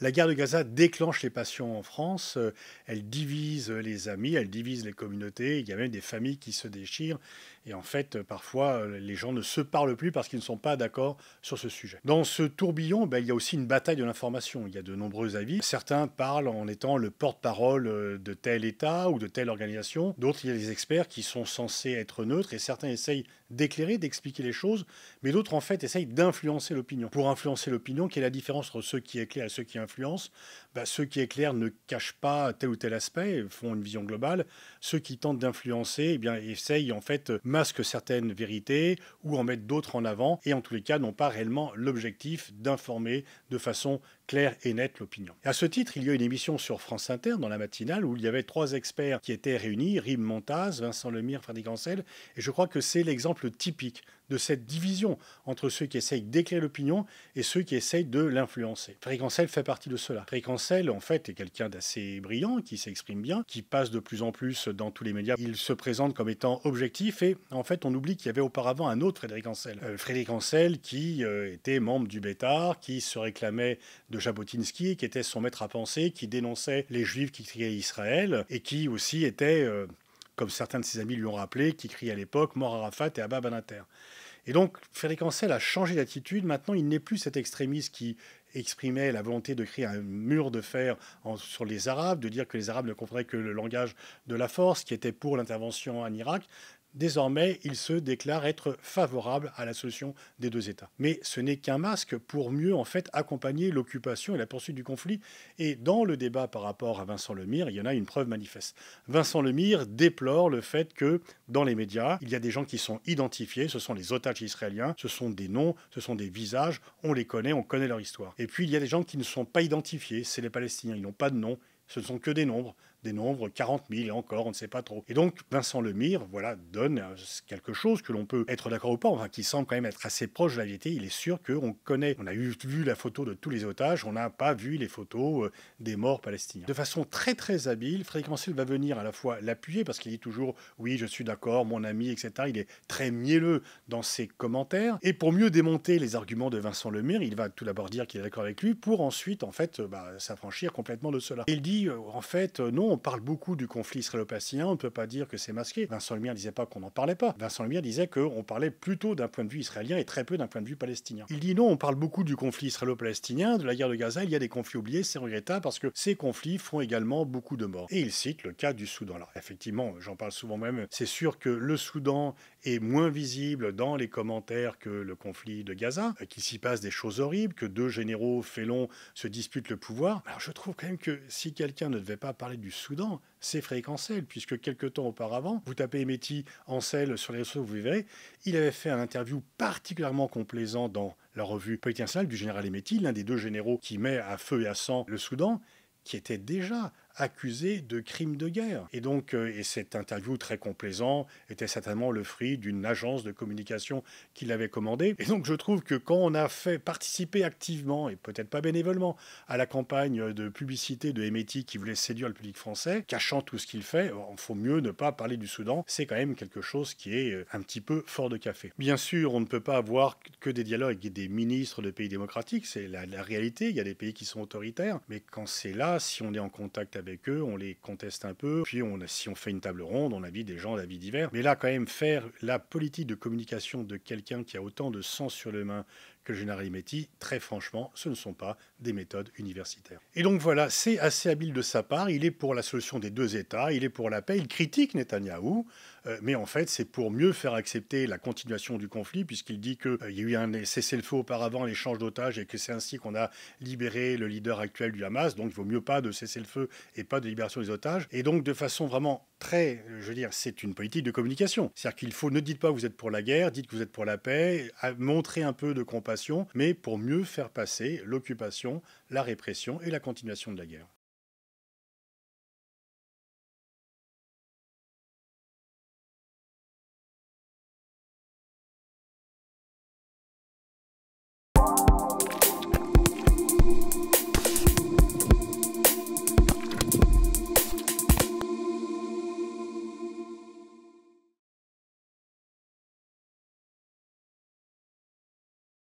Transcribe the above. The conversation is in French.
La guerre de Gaza déclenche les passions en France, elle divise les amis, elle divise les communautés, il y a même des familles qui se déchirent et en fait, parfois, les gens ne se parlent plus parce qu'ils ne sont pas d'accord sur ce sujet. Dans ce tourbillon, il y a aussi une bataille de l'information. Il y a de nombreux avis. Certains parlent en étant le porte-parole de tel État ou de telle organisation. D'autres, il y a des experts qui sont censés être neutres et certains essayent d'éclairer, d'expliquer les choses, mais d'autres, en fait, essayent d'influencer l'opinion. Pour influencer l'opinion, quelle est la différence entre ceux qui éclairent et ceux qui influencent? Ceux qui éclairent ne cachent pas tel ou tel aspect, font une vision globale. Ceux qui tentent d'influencer, essayent, en fait, masquent certaines vérités ou en mettent d'autres en avant et en tous les cas n'ont pas réellement l'objectif d'informer de façon claire et nette l'opinion. À ce titre, il y a une émission sur France Inter dans la matinale où il y avait 3 experts qui étaient réunis, Rime Montaz, Vincent Lemire, Frédéric Ancel, et je crois que c'est l'exemple typique de cette division entre ceux qui essayent d'éclairer l'opinion et ceux qui essayent de l'influencer. Frédéric Ancel fait partie de cela. Frédéric Ancel, en fait, est quelqu'un d'assez brillant, qui s'exprime bien, qui passe de plus en plus dans tous les médias. Il se présente comme étant objectif et, en fait, on oublie qu'il y avait auparavant un autre Frédéric Ancel. Frédéric Ancel qui était membre du Bétard, qui se réclamait de Jabotinsky, qui était son maître à penser, qui dénonçait les Juifs qui criaient Israël et qui aussi était, comme certains de ses amis lui ont rappelé, qui criait à l'époque mort Arafat et Abba Banater. Et donc, Frédéric Ancel a changé d'attitude. Maintenant, il n'est plus cet extrémiste qui exprimait la volonté de créer un mur de fer sur les Arabes, de dire que les Arabes ne comprendraient que le langage de la force, qui était pour l'intervention en Irak. Désormais, il se déclare être favorable à la solution des 2 États. Mais ce n'est qu'un masque pour mieux en fait accompagner l'occupation et la poursuite du conflit. Et dans le débat par rapport à Vincent Lemire, il y en a une preuve manifeste. Vincent Lemire déplore le fait que dans les médias, il y a des gens qui sont identifiés, ce sont les otages israéliens, ce sont des noms, ce sont des visages, on les connaît, on connaît leur histoire. Et puis il y a des gens qui ne sont pas identifiés, c'est les Palestiniens, ils n'ont pas de nom, ce ne sont que des nombres 40 000 et encore, on ne sait pas trop. Et donc Vincent Lemire, voilà, donne quelque chose que l'on peut être d'accord ou pas, enfin qui semble quand même être assez proche de la vérité. Il est sûr qu'on connaît, on a vu la photo de tous les otages, on n'a pas vu les photos des morts palestiniens. De façon très très habile, Frédéric Ancel va venir à la fois l'appuyer parce qu'il dit toujours oui, je suis d'accord, mon ami, etc. Il est très mielleux dans ses commentaires. Et pour mieux démonter les arguments de Vincent Lemire, il va tout d'abord dire qu'il est d'accord avec lui pour ensuite en fait s'affranchir complètement de cela. Et il dit en fait non, on parle beaucoup du conflit israélo-palestinien, on ne peut pas dire que c'est masqué. Vincent Lemire disait pas qu'on n'en parlait pas. Vincent Lemire disait qu'on parlait plutôt d'un point de vue israélien et très peu d'un point de vue palestinien. Il dit non, on parle beaucoup du conflit israélo-palestinien, de la guerre de Gaza, il y a des conflits oubliés, c'est regrettable parce que ces conflits font également beaucoup de morts. Et il cite le cas du Soudan. Alors effectivement, j'en parle souvent même, c'est sûr que le Soudan est moins visible dans les commentaires que le conflit de Gaza, qu'il s'y passe des choses horribles, que 2 généraux félons se disputent le pouvoir. Alors je trouve quand même que si quelqu'un ne devait pas parler du Soudan, c'est Frédéric Ancel, puisque quelques temps auparavant, vous tapez Emeti Ancel sur les réseaux, vous verrez, il avait fait un interview particulièrement complaisant dans la revue Politique Internationale du général Emeti, l'un des 2 généraux qui met à feu et à sang le Soudan, qui était déjà accusé de crimes de guerre. Et donc, et cette interview très complaisant était certainement le fruit d'une agence de communication qui l'avait commandée. Et donc, je trouve que quand on a fait participer activement, et peut-être pas bénévolement, à la campagne de publicité de Emeti qui voulait séduire le public français, cachant tout ce qu'il fait, il faut mieux ne pas parler du Soudan. C'est quand même quelque chose qui est un petit peu fort de café. Bien sûr, on ne peut pas avoir que des dialogues avec des ministres de pays démocratiques, c'est la réalité, il y a des pays qui sont autoritaires, mais quand c'est là, si on est en contact avec eux, on les conteste un peu, puis si on fait une table ronde, on invite des gens d'avis divers. Mais là, quand même, faire la politique de communication de quelqu'un qui a autant de sang sur les mains que le général Emeti, très franchement, ce ne sont pas des méthodes universitaires. Et donc voilà, c'est assez habile de sa part, il est pour la solution des 2 États, il est pour la paix, il critique Netanyahou, mais en fait c'est pour mieux faire accepter la continuation du conflit, puisqu'il dit qu'il y a eu un cessez-le-feu auparavant, l'échange d'otages, et que c'est ainsi qu'on a libéré le leader actuel du Hamas, donc il vaut mieux pas de cessez-le-feu et pas de libération des otages. Et donc de façon vraiment très, je veux dire, c'est une politique de communication. C'est-à-dire qu'il faut, ne dites pas que vous êtes pour la guerre, dites que vous êtes pour la paix, montrez un peu de compassion, mais pour mieux faire passer l'occupation, la répression et la continuation de la guerre.